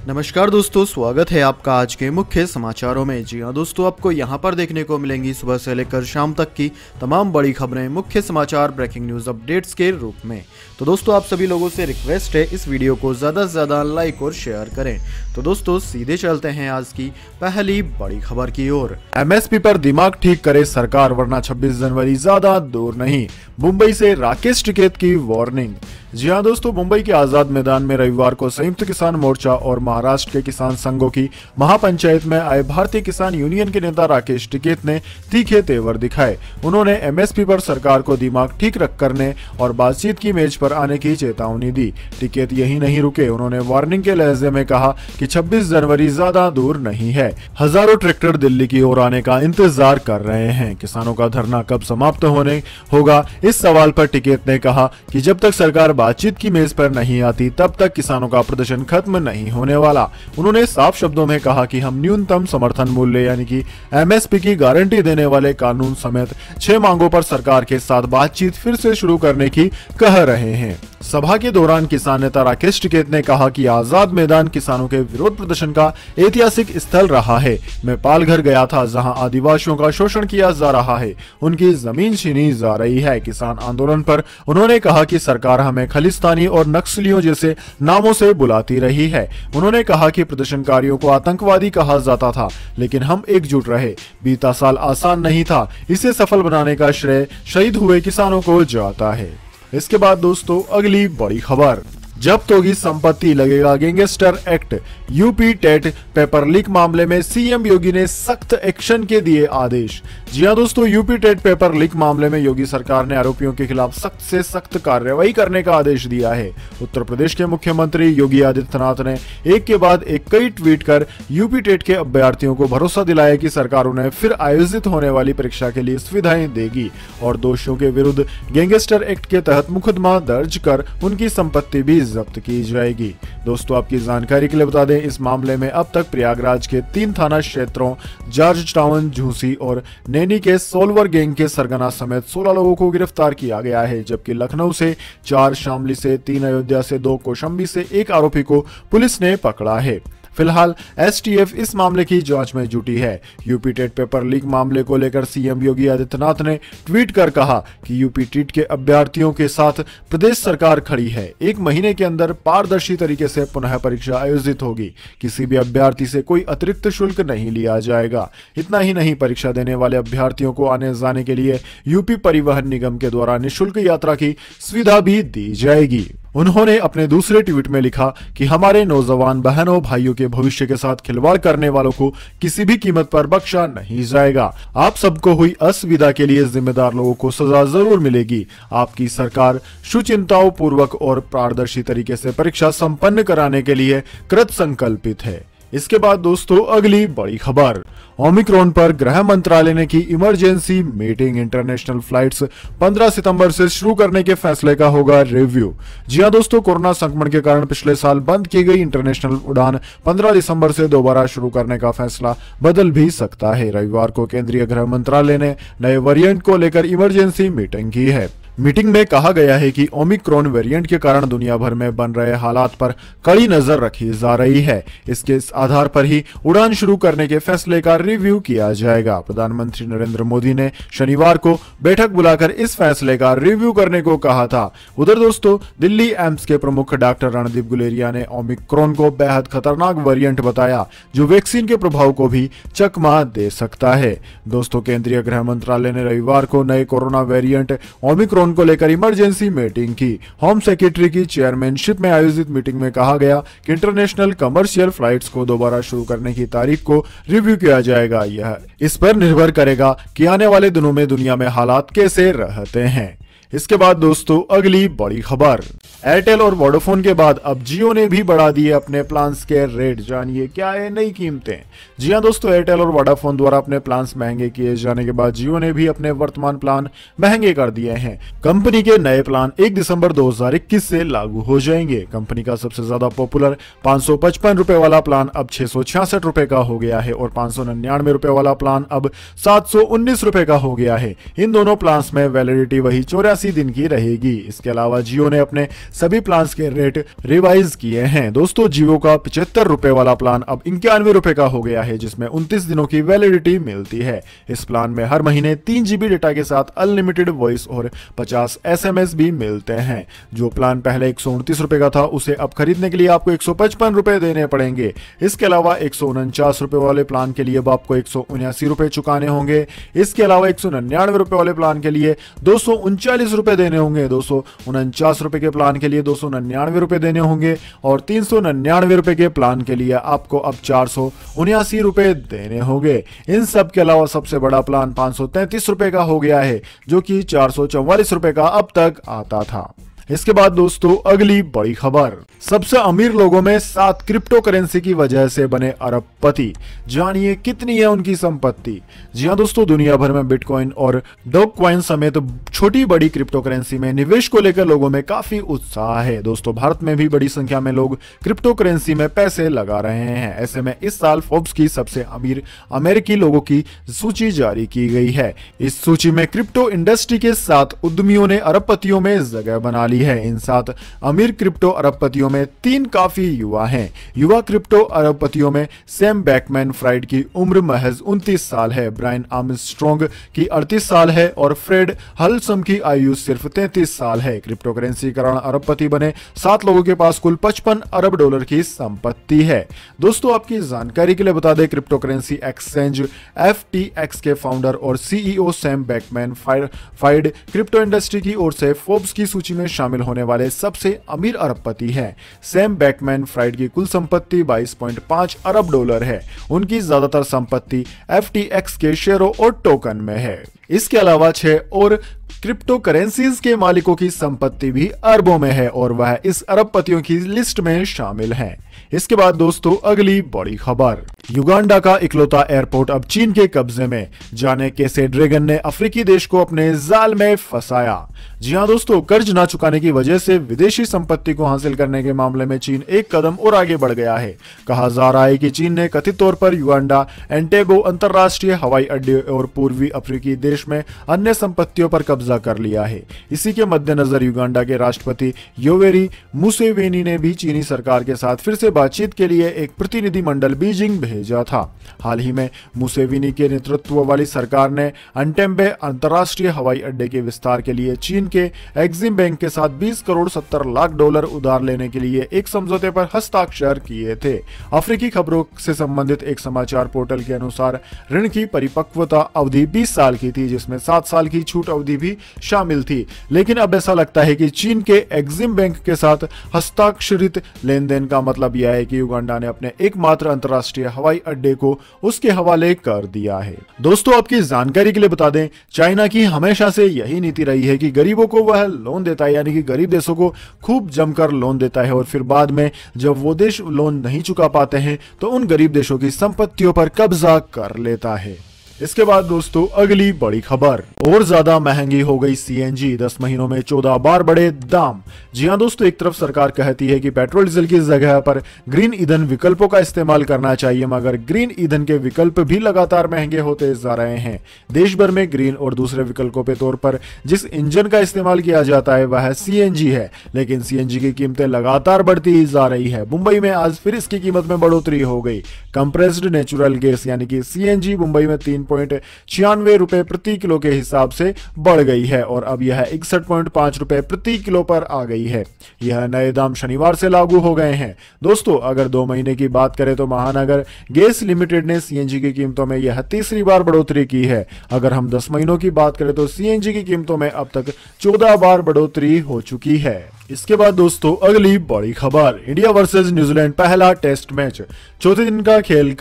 नमस्कार दोस्तों, स्वागत है आपका आज के मुख्य समाचारों में। जी हाँ दोस्तों, आपको यहाँ पर देखने को मिलेंगी सुबह से लेकर शाम तक की तमाम बड़ी खबरें, मुख्य समाचार, ब्रेकिंग न्यूज अपडेट्स के रूप में। तो दोस्तों, आप सभी लोगों से रिक्वेस्ट है इस वीडियो को ज़्यादा से ज़्यादा लाइक और शेयर करें। तो दोस्तों, सीधे चलते हैं आज की पहली बड़ी खबर की ओर। एमएसपी पर दिमाग ठीक करे सरकार, वरना 26 जनवरी ज्यादा दूर नहीं। मुंबई से राकेश टिकैत की वार्निंग। जी हाँ दोस्तों, मुंबई के आजाद मैदान में रविवार को संयुक्त किसान मोर्चा और महाराष्ट्र के किसान संघों की महापंचायत में आए भारतीय किसान यूनियन के नेता राकेश टिकैत ने तीखे तेवर दिखाए। उन्होंने एमएसपी पर सरकार को दिमाग ठीक रख करने और बातचीत की मेज पर आने की चेतावनी दी। टिकैत यही नहीं रुके, उन्होंने वार्निंग के लहजे में कहा कि 26 जनवरी ज्यादा दूर नहीं है। हजारों ट्रैक्टर दिल्ली की ओर आने का इंतजार कर रहे हैं। किसानों का धरना कब समाप्त होने होगा, इस सवाल पर टिकैत ने कहा कि जब तक सरकार बातचीत की मेज पर नहीं आती तब तक किसानों का प्रदर्शन खत्म नहीं होने वाला। उन्होंने साफ शब्दों में कहा कि हम न्यूनतम समर्थन मूल्य यानी कि एमएसपी की गारंटी देने वाले कानून समेत 6 मांगों पर सरकार के साथ बातचीत फिर से शुरू करने की कह रहे हैं। सभा के दौरान किसान नेता राकेश टिकैत ने कहा कि आजाद मैदान किसानों के विरोध प्रदर्शन का ऐतिहासिक स्थल रहा है। मैं पालघर गया था, जहां आदिवासियों का शोषण किया जा रहा है, उनकी जमीन छीनी जा रही है। किसान आंदोलन पर उन्होंने कहा कि सरकार हमें खालिस्तानी और नक्सलियों जैसे नामों से बुलाती रही है। उन्होंने कहा कि प्रदर्शनकारियों को आतंकवादी कहा जाता था, लेकिन हम एकजुट रहे। बीता साल आसान नहीं था, इसे सफल बनाने का श्रेय शहीद हुए किसानों को जाता है। इसके बाद दोस्तों, अगली बड़ी खबर। जब्त होगी संपत्ति, लगेगा gangster act. UP TET paper leak मामले में सीएम योगी ने सख्त एक्शन के दिए आदेश। जी हां दोस्तों, यूपी टेट पेपर लीक मामले में योगी सरकार ने आरोपियों के खिलाफ सख्त से सख्त कार्रवाई करने का आदेश दिया है। उत्तर प्रदेश के मुख्यमंत्री योगी आदित्यनाथ ने एक के बाद एक कई ट्वीट कर यूपी टेट के अभ्यर्थियों को भरोसा दिलाया कि सरकार उन्हें फिर आयोजित होने वाली परीक्षा के लिए सुविधाएं देगी और दोषियों के विरुद्ध गैंगस्टर एक्ट के तहत मुकदमा दर्ज कर उनकी संपत्ति भी जब्त की जाएगी। दोस्तों, आपकी जानकारी के लिए बता दें, इस मामले में अब तक प्रयागराज के 3 थाना क्षेत्रों जॉर्ज टाउन, झूसी और नैनी के सोलवर गैंग के सरगना समेत 16 लोगों को गिरफ्तार किया गया है, जबकि लखनऊ से 4, शामली से 3, अयोध्या से 2, कौशाम्बी से 1 आरोपी को पुलिस ने पकड़ा है। फिलहाल एसटीएफ इस मामले की जांच में जुटी है। यूपी टेट पेपर लीक मामले को लेकर सीएम योगी आदित्यनाथ ने ट्वीट कर कहा कि यूपी टेट के अभ्यर्थियों के साथ प्रदेश सरकार खड़ी है। 1 महीने के अंदर पारदर्शी तरीके से पुनः परीक्षा आयोजित होगी। किसी भी अभ्यर्थी से कोई अतिरिक्त शुल्क नहीं लिया जाएगा। इतना ही नहीं, परीक्षा देने वाले अभ्यर्थियों को आने जाने के लिए यूपी परिवहन निगम के द्वारा निःशुल्क यात्रा की सुविधा भी दी जाएगी। उन्होंने अपने दूसरे ट्वीट में लिखा कि हमारे नौजवान बहनों भाइयों के भविष्य के साथ खिलवाड़ करने वालों को किसी भी कीमत पर बख्शा नहीं जाएगा। आप सबको हुई असुविधा के लिए जिम्मेदार लोगों को सजा जरूर मिलेगी। आपकी सरकार सुचिंताओं पूर्वक और पारदर्शी तरीके से परीक्षा संपन्न कराने के लिए कृत संकल्पित है। इसके बाद दोस्तों, अगली बड़ी खबर। ओमिक्रॉन पर गृह मंत्रालय ने की इमरजेंसी मीटिंग। इंटरनेशनल फ्लाइट्स 15 सितंबर से शुरू करने के फैसले का होगा रिव्यू। जी हां दोस्तों, कोरोना संक्रमण के कारण पिछले साल बंद की गई इंटरनेशनल उड़ान 15 दिसंबर से दोबारा शुरू करने का फैसला बदल भी सकता है। रविवार को केंद्रीय गृह मंत्रालय ने नए वेरिएंट को लेकर इमरजेंसी मीटिंग की है। मीटिंग में कहा गया है कि ओमिक्रॉन वेरिएंट के कारण दुनिया भर में बन रहे हालात पर कड़ी नजर रखी जा रही है। इसके आधार पर ही उड़ान शुरू करने के फैसले का रिव्यू किया जाएगा। प्रधानमंत्री नरेंद्र मोदी ने शनिवार को बैठक बुलाकर इस फैसले का रिव्यू करने को कहा था। उधर दोस्तों, दिल्ली एम्स के प्रमुख डॉक्टर रणदीप गुलेरिया ने ओमिक्रॉन को बेहद खतरनाक वेरिएंट बताया, जो वैक्सीन के प्रभाव को भी चकमा दे सकता है। दोस्तों, केंद्रीय गृह मंत्रालय ने रविवार को नए कोरोना वेरिएंट ओमिक्रॉन को लेकर इमरजेंसी मीटिंग की। होम सेक्रेटरी की चेयरमैनशिप में आयोजित मीटिंग में कहा गया कि इंटरनेशनल कमर्शियल फ्लाइट्स को दोबारा शुरू करने की तारीख को रिव्यू किया जाएगा। यह इस पर निर्भर करेगा कि आने वाले दिनों में दुनिया में हालात कैसे रहते हैं। इसके बाद दोस्तों, अगली बड़ी खबर। एयरटेल और वोडाफोन के बाद अब जियो ने भी बढ़ा दिए अपने प्लान्स के रेट। जानिए क्या है नई कीमतें। जी हां दोस्तों, एयरटेल और वोडाफोन द्वारा अपने प्लान्स महंगे किए जाने के बाद जियो ने भी अपने वर्तमान प्लान महंगे कर दिए हैं। कंपनी के नए प्लान 1 दिसंबर 2021 से लागू हो जाएंगे। कंपनी का सबसे ज्यादा पॉपुलर 555 रुपए वाला प्लान अब 666 रुपए का हो गया है और 599 रुपए वाला प्लान अब 719 रुपए का हो गया है। इन दोनों प्लान्स में वैलिडिटी वही 84 89 दिन की रहेगी। इसके अलावा जियो ने अपने सभी प्लान्स के रेट रिवाइज किए हैं। दोस्तों जियो का 75 रुपए वाला प्लान अब 91 रुपए का हो गया है, जिसमें 29 दिनों की वैलिडिटी मिलती है। इस प्लान में हर महीने 3 GB डेटा के साथ अनलिमिटेड वॉइस और 50 SMS भी मिलते हैं। जो प्लान पहले 129 रुपए का था, उसे अब खरीदने के लिए आपको 155 रुपए देने पड़ेंगे। इसके अलावा 149 रुपए वाले प्लान के लिए अब आपको 179 रुपए चुकाने होंगे। इसके अलावा 199 रुपए वाले प्लान के लिए 239 रुपए देने होंगे। 249 रुपए के प्लान के लिए 299 रुपए देने होंगे और 399 रुपए के प्लान के लिए आपको अब 479 रुपए देने होंगे। इन सब के अलावा सबसे बड़ा प्लान 533 रुपए का हो गया है, जो कि 444 रुपए का अब तक आता था। इसके बाद दोस्तों अगली बड़ी खबर, सबसे अमीर लोगों में 7 क्रिप्टो करेंसी की वजह से बने अरबपति। जानिए कितनी है उनकी संपत्ति। जी हाँ दोस्तों, दुनिया भर में बिटकॉइन और डॉग कॉइन समेत छोटी बड़ी क्रिप्टो करेंसी में निवेश को लेकर लोगों में काफी उत्साह है। दोस्तों भारत में भी बड़ी संख्या में लोग क्रिप्टो करेंसी में पैसे लगा रहे हैं। ऐसे में इस साल फोर्ब्स की सबसे अमीर अमेरिकी लोगों की सूची जारी की गई है। इस सूची में क्रिप्टो इंडस्ट्री के 7 उद्यमियों ने अरबपतियों में जगह बना है। इन 7 अमीर क्रिप्टो अरबपतियों में 3 काफी युवा हैं। युवा क्रिप्टो अरबपतियों में सैम बैकमैन-फ्राइड की उम्र महज 29 साल है, ब्रायन आर्मस्ट्रॉन्ग की 38 साल है और फ्रेड हल्सम की आयु सिर्फ 33 साल है। क्रिप्टो करेंसी के कारण अरबपति बने 7 लोगों के पास कुल 55 अरब डॉलर की संपत्ति है। दोस्तों आपकी जानकारी के लिए बता दें, क्रिप्टो करेंसी एक्सचेंज FTX के फाउंडर और CEO Sam Beckmann-fried crypto industry की ओर से फोर्ब्स की सूची में शामिल होने वाले सबसे अमीर अरबपति हैं। सैम बैकमैन-फ्राइड की कुल संपत्ति 22.5 अरब डॉलर है। उनकी ज्यादातर संपत्ति FTX के शेयरों और टोकन में है। इसके अलावा 6 और क्रिप्टो करेंसीज के मालिकों की संपत्ति भी अरबों में है और वह इस अरबपतियों की लिस्ट में शामिल हैं। इसके बाद दोस्तों अगली बड़ी खबर, युगांडा का इकलौता एयरपोर्ट अब चीन के कब्जे में। जाने कैसे ड्रैगन ने अफ्रीकी देश को अपने जाल में फंसाया। जी हाँ दोस्तों, कर्ज ना चुकाने की वजह से विदेशी संपत्ति को हासिल करने के मामले में चीन एक कदम और आगे बढ़ गया है। कहा जा रहा है कि चीन ने कथित तौर पर युगांडा, एंटेगो अंतरराष्ट्रीय हवाई अड्डे और पूर्वी अफ्रीकी देश में अन्य संपत्तियों पर कब्जा कर लिया है। इसी के मद्देनजर युगांडा के राष्ट्रपति योवेरी मुसेवेनी ने भी चीनी सरकार के साथ फिर से बातचीत के लिए एक प्रतिनिधिमंडल बीजिंग भेजा था। हाल ही में मुसेवेनी के नेतृत्व वाली सरकार ने अंटेम्बे अंतरराष्ट्रीय हवाई अड्डे के विस्तार के लिए चीन के एक्सिम बैंक के साथ 20 करोड़ 70 लाख डॉलर उधार लेने के लिए एक समझौते पर हस्ताक्षर किए थे। अफ्रीकी खबरों से संबंधित एक समाचार पोर्टल के अनुसार ऋण की परिपक्वता अवधि 20 साल की थी, जिसमें 7 साल की छूट अवधि भी शामिल थी। लेकिन अब ऐसा लगता है कि चीन के एक्सिम बैंक के साथ हस्ताक्षरित लेन देन का मतलब यह है कि युगांडा ने अपने एकमात्र अंतरराष्ट्रीय हवाई अड्डे को उसके हवाले कर दिया है। दोस्तों आपकी जानकारी के लिए बता दें, चाइना की हमेशा से यही नीति रही है कि गरीबों को वह लोन देता है, यानी कि गरीब देशों को खूब जमकर लोन देता है और फिर बाद में जब वो देश लोन नहीं चुका पाते हैं तो उन गरीब देशों की संपत्तियों पर कब्जा कर लेता है। इसके बाद दोस्तों अगली बड़ी खबर, और ज्यादा महंगी हो गई CNG, 10 महीनों में 14 बार बढ़े दाम। जी हाँ दोस्तों, एक तरफ सरकार कहती है कि पेट्रोल डीजल की जगह पर ग्रीन ईंधन विकल्पों का इस्तेमाल करना चाहिए, मगर ग्रीन ईंधन के विकल्प भी लगातार महंगे होते जा रहे हैं। देश भर में ग्रीन और दूसरे विकल्पों के तौर पर जिस इंजन का इस्तेमाल किया जाता है वह CNG है, लेकिन CNG की कीमतें लगातार बढ़ती ही जा रही है। मुंबई में आज फिर इसकी कीमत में बढ़ोतरी हो गई। कंप्रेस्ड नेचुरल गैस यानी कि CNG मुंबई में 3.96 रुपए प्रति किलो के हिसाब से बढ़ गई है और अब यह 61.5 रुपए प्रति किलो पर आ गई है। यह नए दाम शनिवार से लागू हो गए हैं। दोस्तों अगर 2 महीने की बात करें तो महानगर गैस लिमिटेड ने CNG की कीमतों में यह तीसरी बार बढ़ोतरी की है। अगर हम 10 महीनों की बात करें तो CNG की कीमतों में अब तक 14 बार बढ़ोतरी हो चुकी है। इसके बाद दोस्तों अगली बड़ी खबर, इंडिया वर्सेस न्यूजीलैंड पहला टेस्ट मैच। चौथे दिन का खेल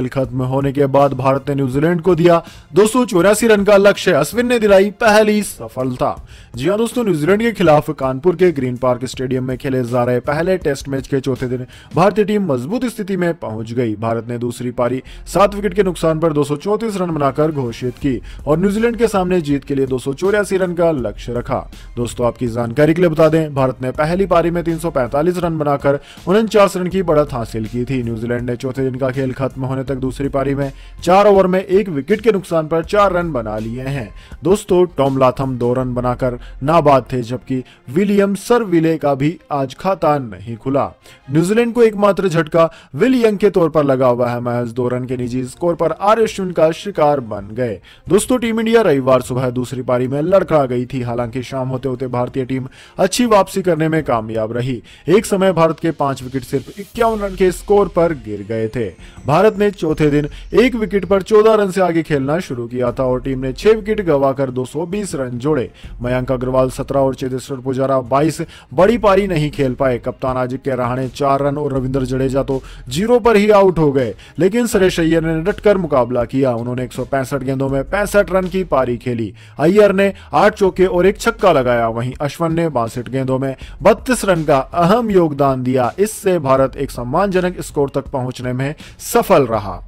खत्म होने के बाद भारत ने न्यूजीलैंड को दिया 284 रन का लक्ष्य। अश्विन ने दिलाई पहली सफलता। जी हां दोस्तों, न्यूजीलैंड के खिलाफ कानपुर के ग्रीन पार्क स्टेडियम में खेले जा रहे पहले टेस्ट मैच के चौथे दिन भारतीय टीम मजबूत स्थिति में पहुंच गई। भारत ने दूसरी पारी 7 विकेट के नुकसान पर 234 रन बनाकर घोषित की और न्यूजीलैंड के सामने जीत के लिए 284 रन का लक्ष्य रखा। दोस्तों आपकी जानकारी के लिए बता दें, भारत ने पहली पारी में 345 रन बनाकर 49 रन की बढ़त हासिल की थी। न्यूजीलैंड ने चौथे दिन का खेल खत्म होने तक दूसरी पारी में 4 ओवर में 1 विकेट के नुकसान पर 4 रन बना लिए हैं। दोस्तों, टॉम लाथम 2 रन बनाकर नाबाद थे, जबकि विलियम सरविले का भी आज खाता नहीं खुला। न्यूजीलैंड को एकमात्र झटका विल यंग के तौर पर लगा हुआ है। महज 2 रन के निजी स्कोर पर आर अश्विन का शिकार बन गए। दोस्तों, टीम इंडिया रविवार सुबह दूसरी पारी में लड़खड़ा गई थी। हालांकि शाम होते होते भारतीय टीम अच्छी वापसी करने में कामयाब रही। एक समय भारत के 5 विकेट सिर्फ 51 रन के स्कोर पर गिर गए थे। भारत ने चौथे दिन 1 विकेट पर 14 रन से आगे खेलना शुरू किया था और टीम ने 6 विकेट गंवाकर 220 रन जोड़े। मयंक अग्रवाल 17 और चेतेश्वर पुजारा 22 बड़ी पारी नहीं खेल पाए। कप्तान अजिंक्य रहाणे 4 रन और रविंद्र जडेजा तो 0 पर ही आउट हो गए, लेकिन सुरेश अय्यर ने डटकर मुकाबला किया। उन्होंने 165 गेंदों में 65 रन की पारी खेली। अय्यर ने 8 चौके और 1 छक्का लगाया। वहीं अश्विन ने 62 गेंदों में 32 रन का अहम योगदान दिया। इससे भारत एक सम्मानजनक स्कोर तक पहुंचने में सफल रहा।